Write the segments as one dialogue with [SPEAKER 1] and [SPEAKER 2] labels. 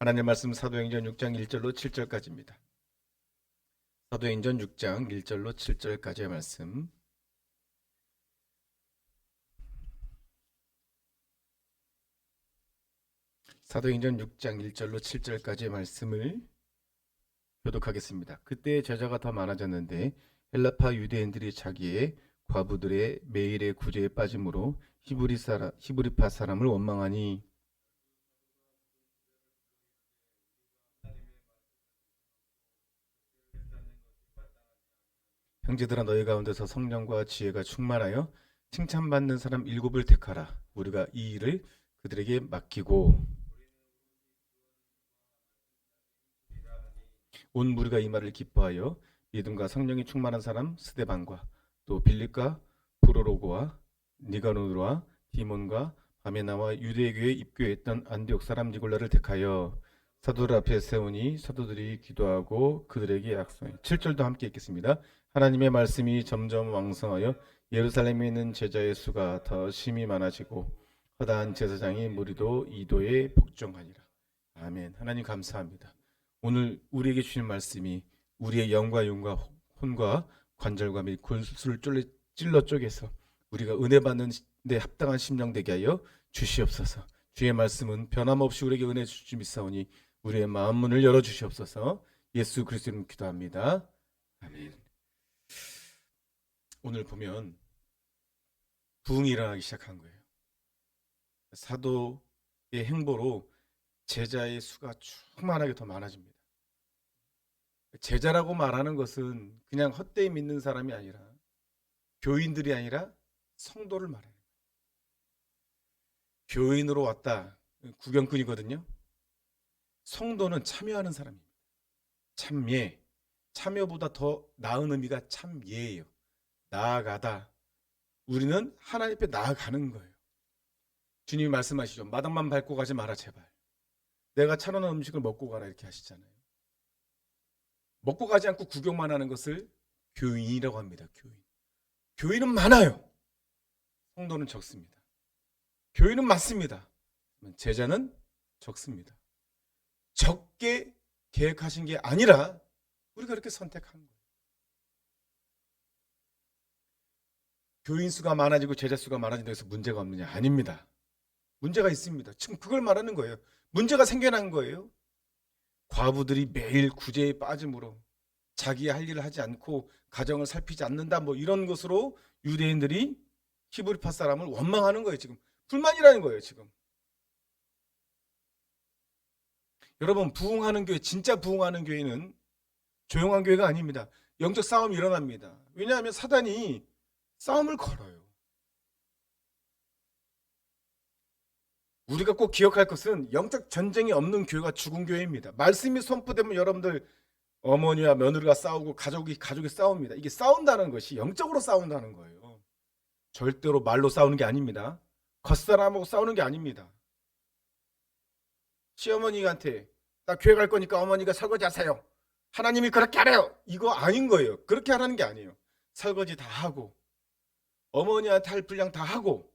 [SPEAKER 1] 하나님 말씀 사도행전 6장 1절로 7절까지입니다. 사도행전 6장 1절로 7절까지의 말씀. 사도행전 6장 1절로 7절까지의 말씀을 교독하겠습니다. 그때 제자가 더 많아졌는데 헬라파 유대인들이 자기의 과부들의 매일의 구제에 빠짐으로 히브리파 사람을 원망하니 형제들아 너희 가운데서 성령과 지혜가 충만하여 칭찬받는 사람 7을 택하라. 우리가 이 일을 그들에게 맡기고 온 무리가 이 말을 기뻐하여 믿음과 성령이 충만한 사람 스데반과 또 빌립과 프로로고와 니가노르와 디몬과 바메나와 유대 교회에 입교했던 안디옥 사람 니골라를 택하여 사도들 앞에 세우니 사도들이 기도하고 그들에게 약속해. 7절도 함께 읽겠습니다. 하나님의 말씀이 점점 왕성하여 예루살렘에 있는 제자의 수가 더 심히 많아지고 허다한 제사장이 무리도 이도에 복종하니라. 아멘. 하나님 감사합니다. 오늘 우리에게 주신 말씀이 우리의 영과 윤과 혼과 관절과 및 골수를 찔러 쪼개서 우리가 은혜 받는 데 합당한 심령 되게 하여 주시옵소서. 주의 말씀은 변함없이 우리에게 은혜 주시 믿사오니 우리의 마음 문을 열어 주시옵소서. 예수 그리스도 이름으로 기도합니다. 아멘. 오늘 보면 부흥이 일어나기 시작한 거예요. 사도의 행보로 제자의 수가 충만하게 더 많아집니다. 제자라고 말하는 것은 그냥 헛되이 믿는 사람이 아니라 교인들이 아니라 성도를 말해요. 교인으로 왔다. 구경꾼이거든요. 성도는 참여하는 사람입니다. 참예. 참여보다 더 나은 의미가 참예예요. 나아가다. 우리는 하나님 앞에 나아가는 거예요. 주님이 말씀하시죠. 마당만 밟고 가지 마라 제발. 내가 차려놓은 음식을 먹고 가라 이렇게 하시잖아요. 먹고 가지 않고 구경만 하는 것을 교인이라고 합니다. 교인은 많아요. 성도는 적습니다. 교인은 많습니다. 제자는 적습니다. 적게 계획하신 게 아니라 우리가 이렇게 선택한 거예요. 교인 수가 많아지고 제자 수가 많아진다고 해서 문제가 없느냐? 아닙니다. 문제가 있습니다. 지금 그걸 말하는 거예요. 문제가 생겨난 거예요. 과부들이 매일 구제에 빠짐으로 자기의 할 일을 하지 않고 가정을 살피지 않는다 뭐 이런 것으로 유대인들이 히브리파 사람을 원망하는 거예요. 지금 불만이라는 거예요. 지금 여러분 부흥하는 교회, 진짜 부흥하는 교회는 조용한 교회가 아닙니다. 영적 싸움이 일어납니다. 왜냐하면 사단이 싸움을 걸어요. 우리가 꼭 기억할 것은 영적 전쟁이 없는 교회가 죽은 교회입니다. 말씀이 선포되면 여러분들 어머니와 며느리가 싸우고 가족이 싸웁니다. 이게 싸운다는 것이 영적으로 싸운다는 거예요. 절대로 말로 싸우는 게 아닙니다. 겉사람하고 싸우는 게 아닙니다. 시어머니한테 나 교회 갈 거니까 어머니가 설거지 하세요. 하나님이 그렇게 하래요. 이거 아닌 거예요. 그렇게 하라는 게 아니에요. 설거지 다 하고 어머니한테 할 분량 다 하고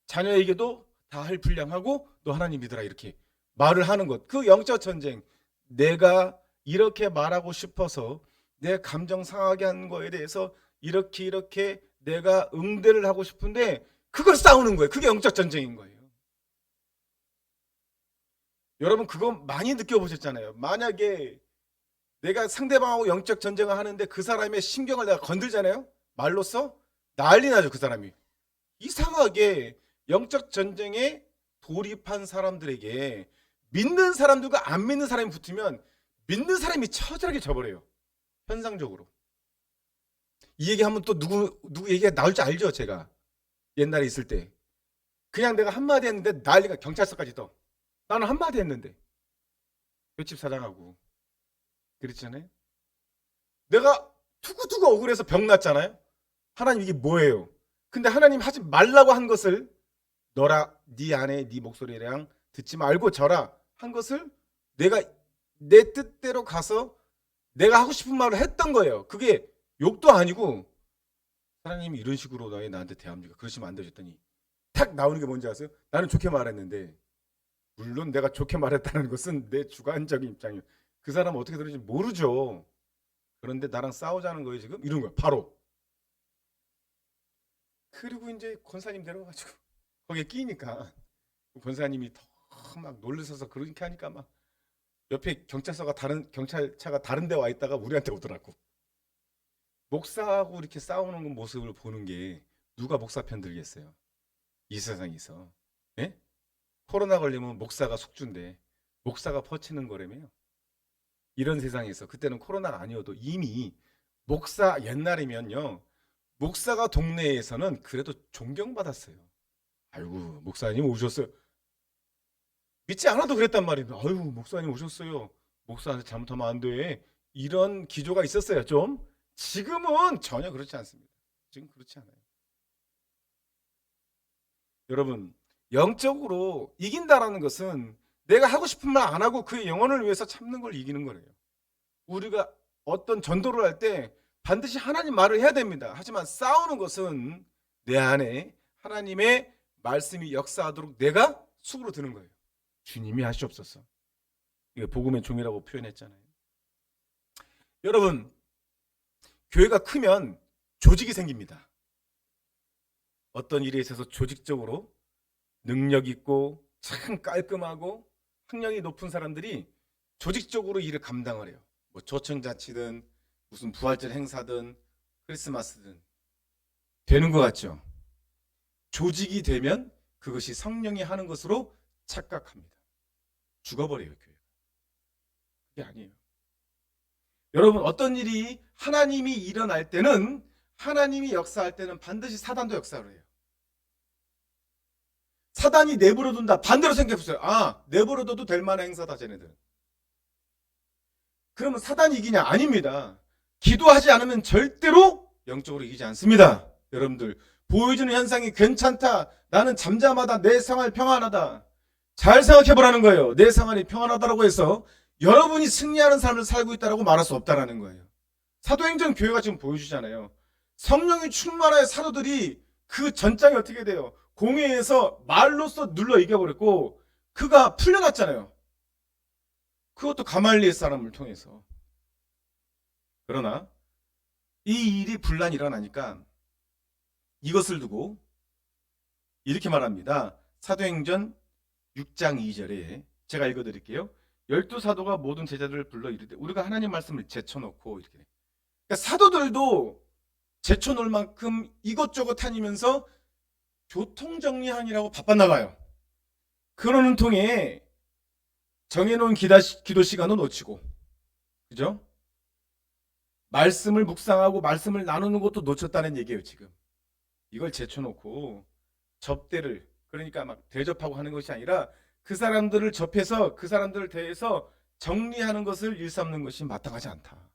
[SPEAKER 1] 자녀에게도 다 할 분량하고 너 하나님 믿으라 이렇게 말을 하는 것. 그 영적 전쟁. 내가 이렇게 말하고 싶어서 내 감정 상하게 하는 거에 대해서 이렇게 내가 응대를 하고 싶은데 그걸 싸우는 거예요. 그게 영적 전쟁인 거예요. 여러분 그거 많이 느껴보셨잖아요. 만약에 내가 상대방하고 영적 전쟁을 하는데 그 사람의 심경을 내가 건들잖아요. 말로써 난리 나죠. 그 사람이. 이상하게 영적 전쟁에 돌입한 사람들에게 믿는 사람들과 안 믿는 사람이 붙으면 믿는 사람이 처절하게 져버려요. 현상적으로. 이 얘기하면 또 누구 얘기가 나올지 알죠. 제가 옛날에 있을 때 그냥 내가 한마디 했는데 난리가 경찰서까지 떠. 나는 한마디 했는데 횟집 사장하고 그랬잖아요. 내가 두고두고 억울해서 병 났잖아요. 하나님 이게 뭐예요? 근데 하나님 하지 말라고 한 것을 너라 네 아내 네 목소리랑 듣지 말고 져라 한 것을 내가 내 뜻대로 가서 내가 하고 싶은 말을 했던 거예요. 그게 욕도 아니고 하나님이 이런 식으로 나한테 대합니까? 그러시면 안 되셨더니 탁 나오는 게 뭔지 아세요? 나는 좋게 말했는데 물론 내가 좋게 말했다는 것은 내 주관적인 입장이에요. 그 사람 어떻게 들은지 모르죠. 그런데 나랑 싸우자는 거예요 지금? 이런 거야 바로. 그리고 이제 권사님 데려가지고 거기에 끼니까 권사님이 더 막 놀라셔서 그렇게 하니까 막 옆에 경찰차가 다른 데 와 있다가 우리한테 오더라고. 목사하고 이렇게 싸우는 모습을 보는 게 누가 목사 편 들겠어요? 이 세상에서. 예? 코로나 걸리면 목사가 숙주인데 목사가 퍼치는 거라며요. 이런 세상에서 그때는 코로나가 아니어도 이미 목사 옛날이면요. 목사가 동네에서는 그래도 존경받았어요. 아이고 목사님 오셨어요. 믿지 않아도 그랬단 말이에요. 아유 목사님 오셨어요. 목사한테 잘못하면 안 돼. 이런 기조가 있었어요 좀. 지금은 전혀 그렇지 않습니다. 지금 그렇지 않아요. 여러분 영적으로 이긴다라는 것은 내가 하고 싶은 말 안 하고 그의 영혼을 위해서 참는 걸 이기는 거래요. 우리가 어떤 전도를 할 때 반드시 하나님 말을 해야 됩니다. 하지만 싸우는 것은 내 안에 하나님의 말씀이 역사하도록 내가 수고로 드는 거예요. 주님이 하시옵소서. 이게 복음의 종이라고 표현했잖아요. 여러분 교회가 크면 조직이 생깁니다. 어떤 일에 있어서 조직적으로 능력 있고 참 깔끔하고 학력이 높은 사람들이 조직적으로 일을 감당을 해요. 뭐 초청자치든 무슨 부활절 행사든 크리스마스든 되는 것 같죠. 조직이 되면 그것이 성령이 하는 것으로 착각합니다. 죽어버려요 교회가. 그게 아니에요. 여러분 어떤 일이 하나님이 일어날 때는 하나님이 역사할 때는 반드시 사단도 역사를 해요. 사단이 내버려 둔다. 반대로 생각해보세요. 아 내버려 둬도 될 만한 행사다 쟤네들은. 그러면 사단이 이기냐? 아닙니다. 기도하지 않으면 절대로 영적으로 이기지 않습니다. 여러분들 보여주는 현상이 괜찮다. 나는 잠잠하다. 내 생활 평안하다. 잘 생각해보라는 거예요. 내 생활이 평안하다라고 해서 여러분이 승리하는 삶을 살고 있다고 말할 수 없다는 거예요. 사도행전 교회가 지금 보여주잖아요. 성령이 충만한 사도들이 그 전장이 어떻게 돼요? 공회에서 말로써 눌러 이겨버렸고 그가 풀려났잖아요. 그것도 가말리엘 사람을 통해서. 그러나 이 일이 분란이 일어나니까 이것을 두고 이렇게 말합니다. 사도행전 6장 2절에 제가 읽어드릴게요. 12사도가 모든 제자들을 불러 이르되 우리가 하나님 말씀을 제쳐놓고 이렇게. 그러니까 사도들도 제쳐놓을 만큼 이것저것 다니면서 교통정리하느라고 바빴나 봐요. 그러는 통에 정해놓은 기도 시간은 놓치고, 그죠? 말씀을 묵상하고 말씀을 나누는 것도 놓쳤다는 얘기예요 지금. 이걸 제쳐놓고 접대를 그러니까 막 대접하고 하는 것이 아니라 그 사람들을 접해서 그 사람들을 대해서 정리하는 것을 일삼는 것이 마땅하지 않다.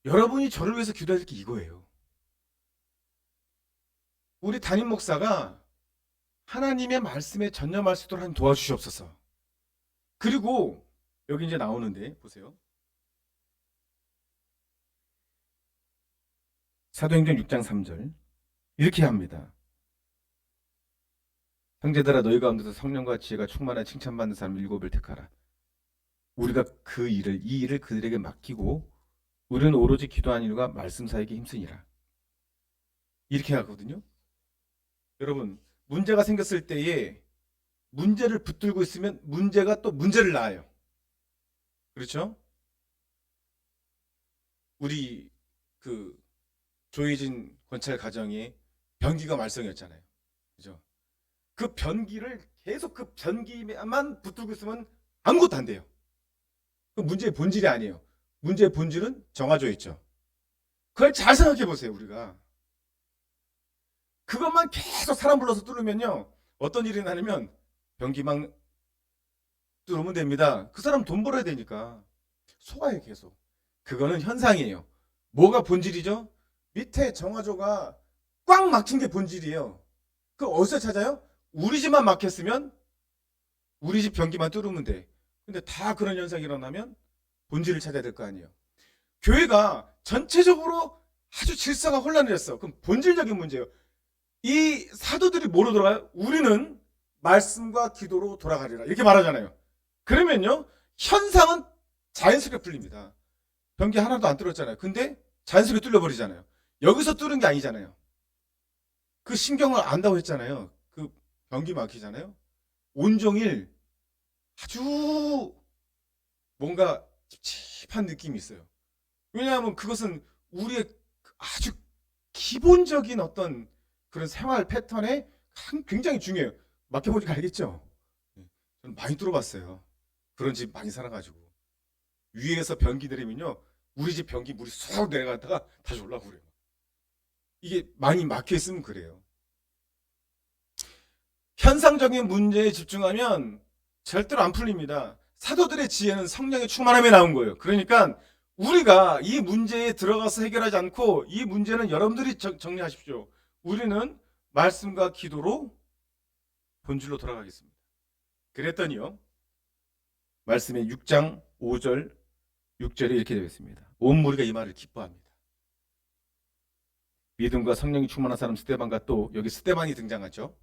[SPEAKER 1] 여러분이 저를 위해서 기도해야 될 게 이거예요. 우리 담임 목사가 하나님의 말씀에 전념할 수 있도록 하나님 도와주시옵소서. 그리고 여기 이제 나오는데 보세요. 사도행전 6장 3절 이렇게 합니다. 형제들아 너희 가운데서 성령과 지혜가 충만한 칭찬받는 사람 7을 택하라. 우리가 이 일을 그들에게 맡기고 우리는 오로지 기도하는 일과 말씀 사이에 힘쓰니라. 이렇게 하거든요. 여러분 문제가 생겼을 때에 문제를 붙들고 있으면 문제가 또 문제를 낳아요. 그렇죠? 우리 그 조혜진 권찰 가정에 변기가 말썽이었잖아요. 그죠? 그 변기를 계속 그 변기만 붙들고 있으면 아무것도 안 돼요. 그 문제의 본질이 아니에요. 문제의 본질은 정화조 있죠. 그걸 잘 생각해 보세요, 우리가. 그것만 계속 사람 불러서 뚫으면요. 어떤 일이 나냐면 변기만 뚫으면 됩니다. 그 사람 돈 벌어야 되니까. 속아요, 계속. 그거는 현상이에요. 뭐가 본질이죠? 밑에 정화조가 꽉 막힌 게 본질이에요. 그 어디서 찾아요? 우리 집만 막혔으면 우리 집 변기만 뚫으면 돼. 근데 다 그런 현상이 일어나면 본질을 찾아야 될 거 아니에요. 교회가 전체적으로 아주 질서가 혼란을 했어. 그럼 본질적인 문제예요. 이 사도들이 뭐로 돌아가요? 우리는 말씀과 기도로 돌아가리라 이렇게 말하잖아요. 그러면요 현상은 자연스럽게 풀립니다. 변기 하나도 안 뚫었잖아요. 근데 자연스럽게 뚫려버리잖아요. 여기서 뚫은 게 아니잖아요. 그 신경을 안다고 했잖아요. 그 변기 막히잖아요. 온종일 아주 뭔가 찝찝한 느낌이 있어요. 왜냐하면 그것은 우리의 아주 기본적인 어떤 그런 생활 패턴에 굉장히 중요해요. 맡겨보니까 알겠죠? 저는 많이 뚫어봤어요. 그런 집 많이 살아가지고. 위에서 변기 내리면요. 우리 집 변기 물이 쑥 내려갔다가 다시 올라오고 그래요. 이게 많이 막혀있으면 그래요. 현상적인 문제에 집중하면 절대로 안 풀립니다. 사도들의 지혜는 성령의 충만함에 나온 거예요. 그러니까 우리가 이 문제에 들어가서 해결하지 않고 이 문제는 여러분들이 정리하십시오. 우리는 말씀과 기도로 본질로 돌아가겠습니다. 그랬더니요. 말씀의 6장 5절 6절에 이렇게 되어 있습니다. 온 무리가 이 말을 기뻐합니다. 믿음과 성령이 충만한 사람 스데반과 또 여기 스데반이 등장하죠.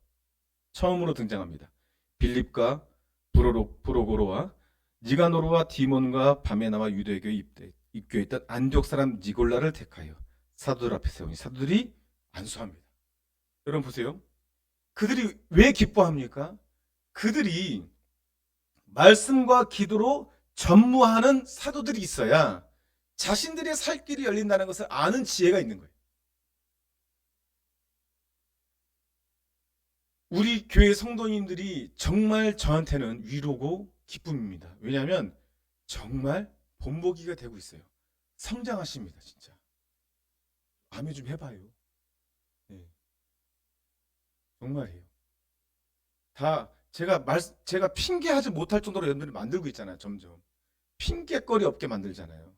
[SPEAKER 1] 처음으로 등장합니다. 빌립과 브로고로와 니가노르와 디몬과 바메나와 유대교에 입교했던 안디옥 사람 니골라를 택하여 사도들 앞에 세우니 사도들이 안수합니다. 여러분 보세요. 그들이 왜 기뻐합니까? 그들이 말씀과 기도로 전무하는 사도들이 있어야 자신들의 살 길이 열린다는 것을 아는 지혜가 있는 거예요. 우리 교회 성도님들이 정말 저한테는 위로고 기쁨입니다. 왜냐하면 정말 본보기가 되고 있어요. 성장하십니다, 진짜. 마음에 좀 해봐요. 네. 정말이에요. 다 제가 핑계하지 못할 정도로 여러분들이 만들고 있잖아요. 점점 핑계거리 없게 만들잖아요.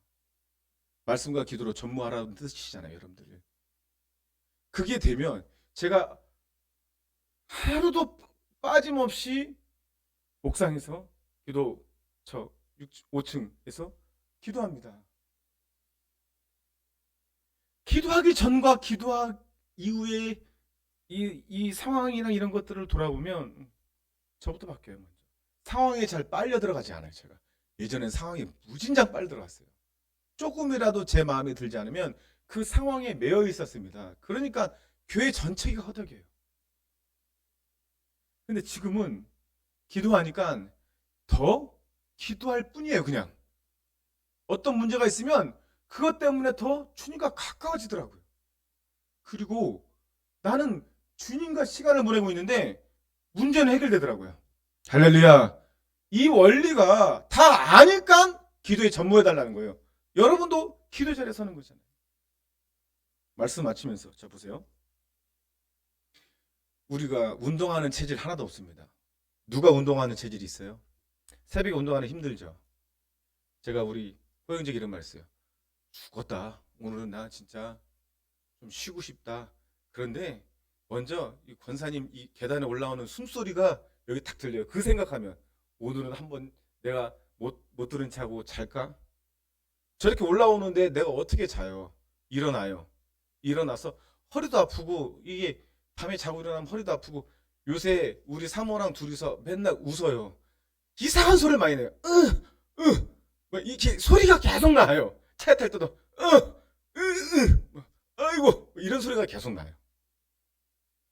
[SPEAKER 1] 말씀과 기도로 전무하라는 뜻이잖아요, 여러분들. 그게 되면 제가 하루도 빠짐없이 옥상에서 기도 5층에서 기도합니다. 기도하기 전과 기도하기 이후에 이 상황이나 이런 것들을 돌아보면 저부터 바뀌어요. 먼저 상황에 잘 빨려 들어가지 않아요. 제가 예전엔 상황에 무진장 빨려 들어갔어요. 조금이라도 제 마음에 들지 않으면 그 상황에 매여 있었습니다. 그러니까 교회 전체가 허덕여요. 근데 지금은 기도하니까 더 기도할 뿐이에요. 그냥 어떤 문제가 있으면 그것 때문에 더 주님과 가까워지더라고요. 그리고 나는 주님과 시간을 보내고 있는데 문제는 해결되더라고요. 할렐루야. 이 원리가 다 아니까 기도에 전무해달라는 거예요. 여러분도 기도 자리에 서는 거잖아요. 말씀 마치면서 자 보세요. 우리가 운동하는 체질 하나도 없습니다. 누가 운동하는 체질이 있어요? 새벽에 운동하는 힘들죠. 제가 우리 호영재 이런 말 했어요. 죽었다. 오늘은 나 진짜 좀 쉬고 싶다. 그런데 먼저 이 권사님 이 계단에 올라오는 숨소리가 여기 딱 들려요. 그 생각하면 오늘은 한번 내가 못 들은 차고 잘까? 저렇게 올라오는데 내가 어떻게 자요? 일어나요. 일어나서 허리도 아프고 이게 밤에 자고 일어나면 허리도 아프고 요새 우리 사모랑 둘이서 맨날 웃어요. 이상한 소리를 많이 내요. 이렇게 소리가 계속 나요. 차에 탈 때도 아이고 이런 소리가 계속 나요.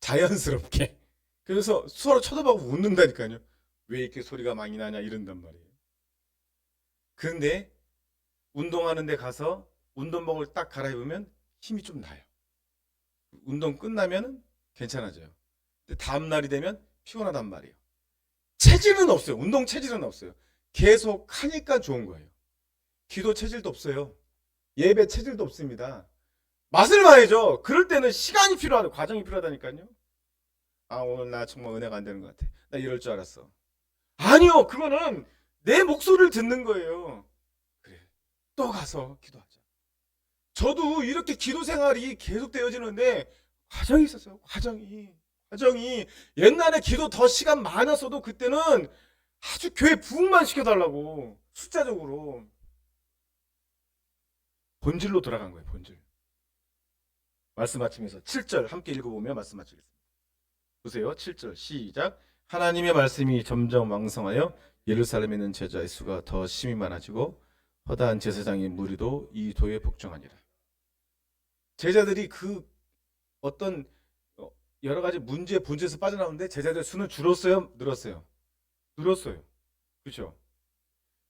[SPEAKER 1] 자연스럽게. 그래서 서로 쳐다보고 웃는다니까요. 왜 이렇게 소리가 많이 나냐 이런단 말이에요. 그런데 운동하는 데 가서 운동복을 딱 갈아입으면 힘이 좀 나요. 운동 끝나면 괜찮아져요. 근데 다음 날이 되면 피곤하단 말이에요. 체질은 없어요. 운동 체질은 없어요. 계속 하니까 좋은 거예요. 기도 체질도 없어요. 예배 체질도 없습니다. 맛을 봐야죠. 그럴 때는 시간이 필요하다. 과정이 필요하다니까요. 아 오늘 나 정말 은혜가 안 되는 것 같아. 나 이럴 줄 알았어. 아니요. 그거는 내 목소리를 듣는 거예요. 그래. 또 가서 기도하자. 저도 이렇게 기도 생활이 계속 되어지는데 과정이 있었어요. 과정이 옛날에 기도 더 시간 많았어도 그때는 아주 교회 부흥만 시켜달라고 숫자적으로 본질로 돌아간 거예요. 본질. 말씀 마치면서 7절 함께 읽어보면 말씀 마치겠습니다. 보세요. 7절 시작. 하나님의 말씀이 점점 왕성하여 예루살렘에 있는 제자의 수가 더 심히 많아지고 허다한 제사장의 무리도 이 도에 복종하니라. 제자들이 그 어떤 여러 가지 문제의 본질에서 빠져나오는데 제자들의 수는 줄었어요? 늘었어요? 늘었어요. 그렇죠?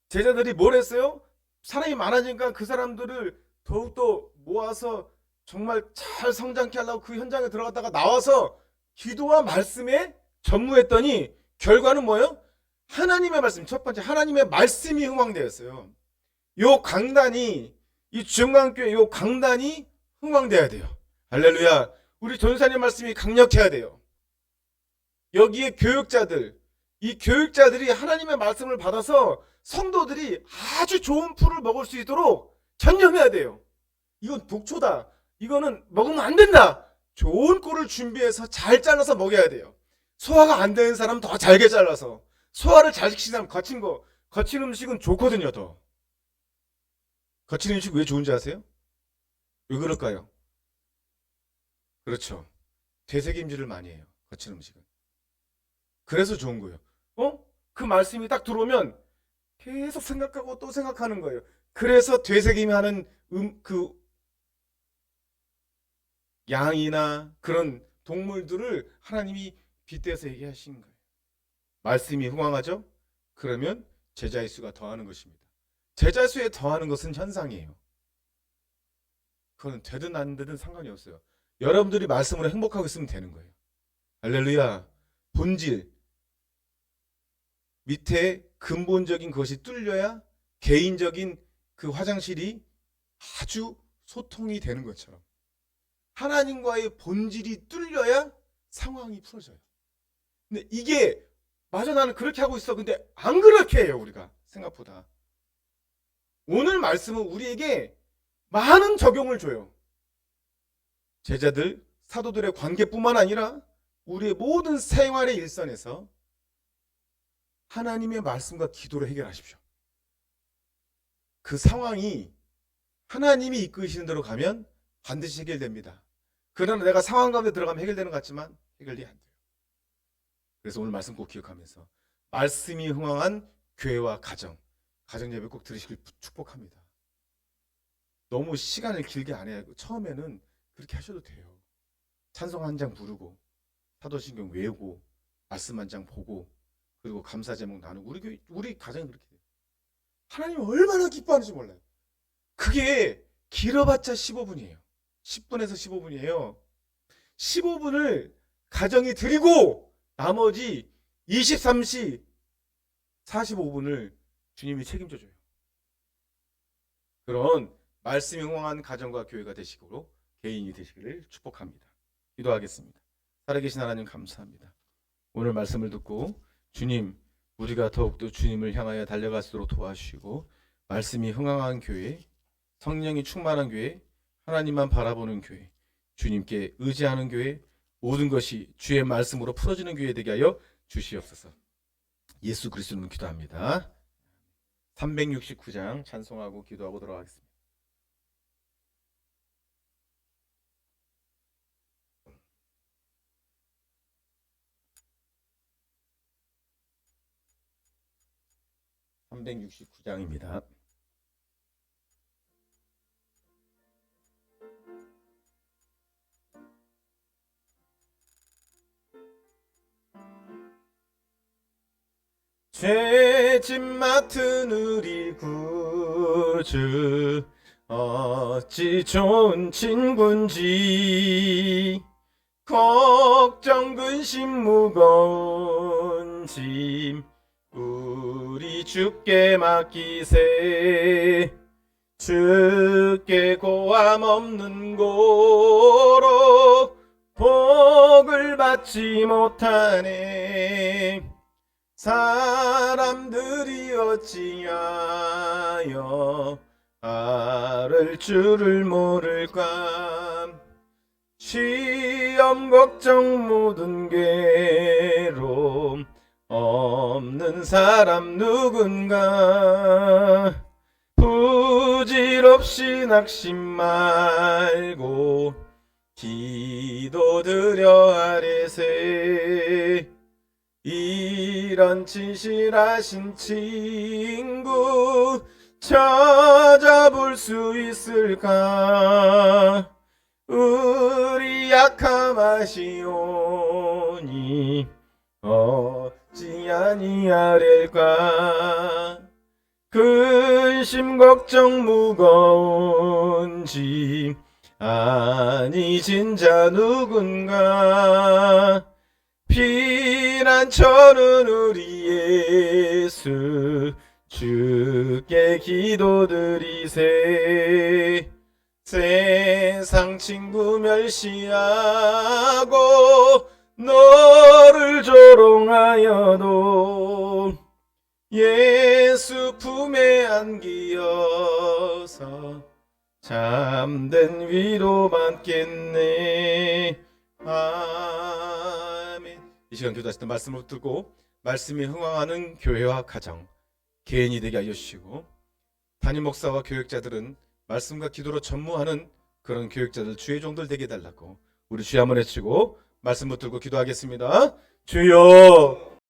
[SPEAKER 1] 제자들이 뭘 했어요? 사람이 많아지니까 그 사람들을 더욱더 모아서 정말 잘 성장케 하려고 그 현장에 들어갔다가 나와서 기도와 말씀에 전무했더니 결과는 뭐예요? 하나님의 말씀, 첫 번째 하나님의 말씀이 흥왕되었어요. 요 강단이, 이 중앙교회 요 강단이 흥왕돼야 돼요. 할렐루야. 우리 전사님 말씀이 강력해야 돼요. 여기에 교육자들, 이 교육자들이 하나님의 말씀을 받아서 성도들이 아주 좋은 풀을 먹을 수 있도록 전념해야 돼요. 이건 독초다. 이거는 먹으면 안 된다. 좋은 꿀을 준비해서 잘 잘라서 먹여야 돼요. 소화가 안 되는 사람 더 잘게 잘라서, 소화를 잘 시키는 사람 거친 음식은 좋거든요. 더 거친 음식 왜 좋은지 아세요? 왜 그럴까요? 그렇죠. 되새김질을 많이 해요. 거친 음식은. 그래서 좋은 거예요. 그 말씀이 딱 들어오면 계속 생각하고 또 생각하는 거예요. 그래서 되새김하는 그 양이나 그런 동물들을 하나님이 빗대서 얘기하신 거예요. 말씀이 흥왕하죠? 그러면 제자의 수가 더하는 것입니다. 제자 수에 더하는 것은 현상이에요. 그거는 되든 안 되든 상관이 없어요. 여러분들이 말씀으로 행복하고 있으면 되는 거예요. 할렐루야. 본질 밑에 근본적인 것이 뚫려야 개인적인 그 화장실이 아주 소통이 되는 것처럼 하나님과의 본질이 뚫려야 상황이 풀어져요. 근데 이게 맞아, 나는 그렇게 하고 있어. 근데 안 그렇게 해요. 우리가 생각보다. 오늘 말씀은 우리에게 많은 적용을 줘요. 제자들, 사도들의 관계뿐만 아니라 우리의 모든 생활의 일선에서 하나님의 말씀과 기도로 해결하십시오. 그 상황이 하나님이 이끄시는 대로 가면 반드시 해결됩니다. 그러나 내가 상황 가운데 들어가면 해결되는 것 같지만 해결이 안 돼요. 그래서 오늘 말씀 꼭 기억하면서 말씀이 흥왕한 교회와 가정 예배 꼭 들으시길 축복합니다. 너무 시간을 길게 안 해야, 처음에는 그렇게 하셔도 돼요. 찬송 한 장 부르고 사도신경 외우고 말씀 한 장 보고 그리고 감사 제목 나누고 우리 가정이 그렇게 돼요. 하나님 얼마나 기뻐하는지 몰라요. 그게 길어봤자 15분이에요. 10분에서 15분이에요. 15분을 가정이 드리고 나머지 23시 45분을 주님이 책임져 줘요. 그런 말씀이 흥왕한 가정과 교회가 되시고 개인이 되시기를 축복합니다. 기도하겠습니다. 살아계신 하나님 감사합니다. 오늘 말씀을 듣고 주님, 우리가 더욱더 주님을 향하여 달려갈 수 있도록 도와주시고 말씀이 흥왕한 교회, 성령이 충만한 교회, 하나님만 바라보는 교회, 주님께 의지하는 교회, 모든 것이 주의 말씀으로 풀어지는 교회 되게 하여 주시옵소서. 예수 그리스도는 기도합니다. 369장 찬송하고 기도하고 들어가겠습니다. (369장입니다) 죄짐 맡은 우리 구주 어찌 좋은 친군지 걱정 근심 무거운 짐 우리 주께 맡기세. 주께 고함 없는 고로 복을 받지 못하네. 사람들이 어찌하여 아를 줄을 모를까. 시험 걱정 모든 괴로움 없는 사람 누군가. 부질없이 낙심 말고 기도드려 아뢰세. 이런 진실하신 친구 찾아볼 수 있을까? 우리 약함 아시오니 어찌 아니하릴까? 근심 걱정 무거운 짐 아니진 자 누군가? 피난처는 우리 예수 주께 기도드리세. 세상 친구 멸시하고 너를 조롱하여도 예수 품에 안기어서 참된 위로 받겠네. 아멘. 이 시간 교도하실 때 말씀을 듣고 말씀이 흥황하는 교회와 가정, 개인이 되게 하여 주시고, 담임 목사와 교육자들은 말씀과 기도로 전무하는 그런 교육자들, 주의 종들 되게 해달라고 우리 주여 한번 외치고 말씀 붙들고 기도하겠습니다. 주여